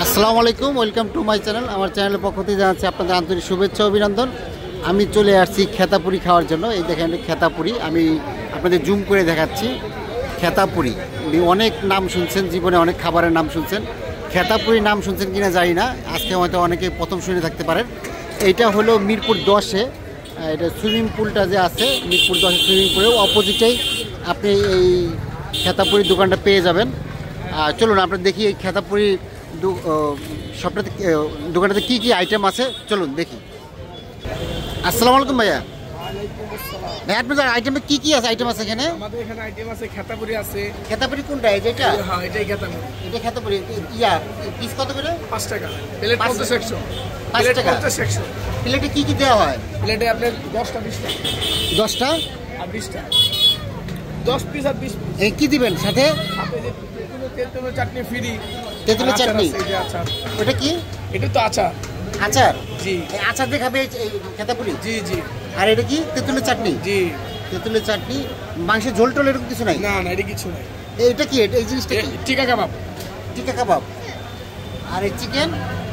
আসসালামু আলাইকুম, welcome to my channel. আমার চ্যানেলের পক্ষ থেকে জানাচ্ছি আপনাদের আন্তরিক শুভেচ্ছা অভিনন্দন। আমি চলে আসছি খেতাপুরি খাওয়ার জন্য। এই দেখেন খেতাপুরি, আমি আপনাদের জুম করে দেখাচ্ছি। খেতাপুরি অনেক নাম শুনছেন, জীবনে অনেক খাবারের নাম শুনছেন। খেতাপুরি নাম শুনছেন কিনা জানি না, আজকে হয়তো অনেকে প্রথম শুনে থাকতে পারেন। এইটা হলো মিরপুর 10-এ, এটা সুইমিং পুলটা যে আছে মিরপুর 10 সুইমিং পুলের অপোজিটেই আপনি এই খেতাপুরি দোকানটা পেয়ে যাবেন। চলুন আমরা দেখি এই খেতাপুরি সবটাতে দোকানটাতে কী কী আইটেম আছে, চলুন দেখি। আসসালামু আলাইকুম ভাইয়া। ভাই আপনাদের আইটেমে কী কী আছে? আইটেম আছে এখানে? আমাদের এখানে আইটেম আছে, খেতাপুরি আছে। খেতাপুরি কোনটা? এই যেটা? হ্যাঁ, এটাই খেতাপুরি। এটা খেতাপুরি পিস কত করে? 5 টাকা প্লেট। 50-100 5 টাকা 50-100 প্লেটে কী কী দেওয়া হয়? প্লেটে আপনার 10টা 20টা 10টা আর 20টা 10 পিস আর 20 পিস। এই কী দিবেন সাথে? সাথে যে তেঁতুলের চাটনি ফ্রি। তেঁতুলের চাটনি? এই যে আচার। ওটা কি? এটা তো আচার। আচার? জি। এই আচার দিয়ে খাবে এই খেতাপুরি? জি জি। আর এটা কি? তেঁতুলের চাটনি? জি। তেঁতুলের চাটনি, মাংসের ঝোল টোল এরকম কিছু নাই? না না, এটা কিছু নাই। এটা কি? এই জিনিসটা কি? টিকা কাবাব। টিকা কাবাব। আর এই চিকেন?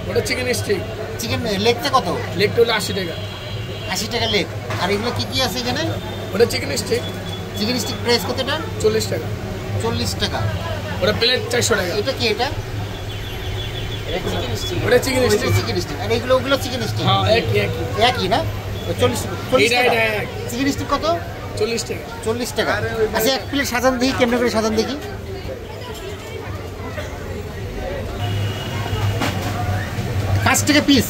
ওটা চিকেন স্টিক। চিকেন লেগটা কত? লেগটা হলো 80 টাকা। 80 টাকা লেগ। আর এগুলো কি কি আছে এখানে? ওটা chicken stick. Chicken stick price কতটা? 40 টাকা। 40 টাকা। ওটা প্লেট 400 টাকা। এটা কি? এটা ওটা চিকেন স্টিক। Chicken stick. আর এগুলো ওগুলো চিকেন স্টিক? হ্যাঁ, একই একই না? 40 টাকা। চিকেন স্টিক কত? 40 টাকা। 40 টাকা। আচ্ছা, এক প্লেট সাজান দেখি, কেমন করে সাজান দেখি। পাঁচ টাকা পিস।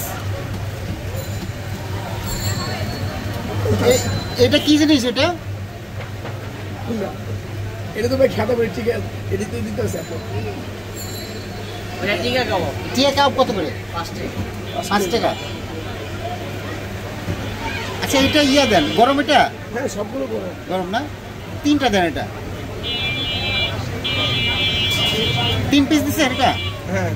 এটা কি জিনিস? এটা এটা তো ভাই খেতে পারি, ঠিক আছে। এটা তো দিতে আছে আপনি। টিকা কাবাব কত করে? 5 টাকা। আচ্ছা, এটা দেন গরম? এটা হ্যাঁ, সবগুলো গরম না? 3টা দেন। এটা 3 পিস দিচ্ছেন এটা? হ্যাঁ।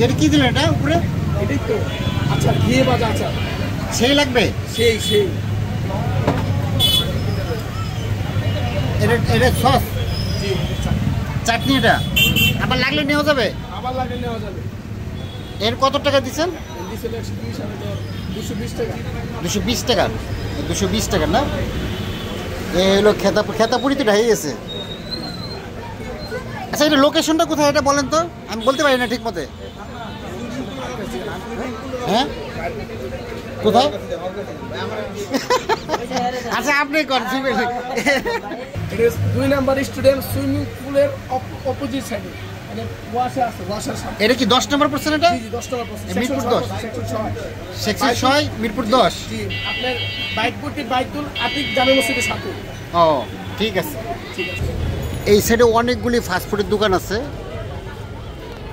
এটা কি দিলেন এটা উপরে? এটাই তো আচ্ছা, ঘিয়ে ভাজা আচার। সেই লাগবে? সেই এটা সস জি। চাটনি, এটা আবার লাগলে নেওয়া যাবে? আবার লাগে নেওয়া যাবে। এর কত টাকা দিচ্ছেন? দিছিল 120 আর 220 টাকা। 220 টাকা। 220 টাকা না? এ হলো খেতাপুরি তো ঢাই গেছে। আচ্ছা, এটা লোকেশনটা কোথায় এটা বলেন তো, আমি বলতে পারি না ঠিক মতে। হ্যাঁ, কোথায়? আচ্ছা, আপনি করেন। এটা 2 নাম্বার স্টুডেন্ট সুইমিং পুলের অপোজিট সাইডে, মানে ওয়াশার সামনে। এটা কি 10 নম্বর পড়ছেন? এটা জি 10 টাকা পড়ছে। মিরপুর 10 সেকশন 6 মিরপুর 10। জি, আপনার বাইতুল আতিক জামে মসজিদের সাথে। ও ঠিক আছে। ঠিক আছে। এই সাইডে অনেকগুলি ফাস্টফুডের দোকান আছে।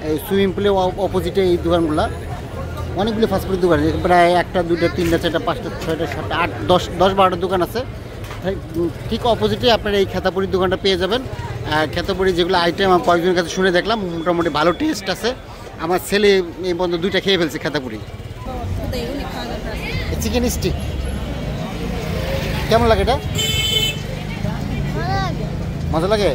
এই সুইমিং পুলের অপোজিটে এই দোকানগুলো, অনেকগুলি ফাস্টফুডের দোকান আছে। প্রায় 1টা 2টা 3টা 4টা 5টা 6টা 7টা 8 10 12টা দোকান আছে। ঠিক অপোজিটে আপনার এই খেতাপুরির দোকানটা পেয়ে যাবেন। খেতাপুরি যেগুলো আইটেম আমি কয়েকজনের কাছে শুনে দেখলাম, মোটামুটি ভালো টেস্ট আছে। আমার ছেলে এই বন্ধু 2টা খেয়ে ফেলছে খেতাপুরি। চিকেন স্টিক কেমন লাগে? এটা মজা লাগে?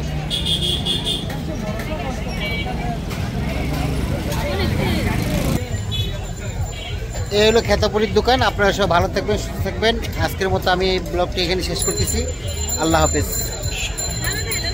এই হলো খেতাপুরির দোকান। আপনারা সব ভালো থাকবেন, সুস্থ থাকবেন। আজকের মতো আমি ব্লগটি এখানে শেষ করতেছি। আল্লাহ হাফেজ।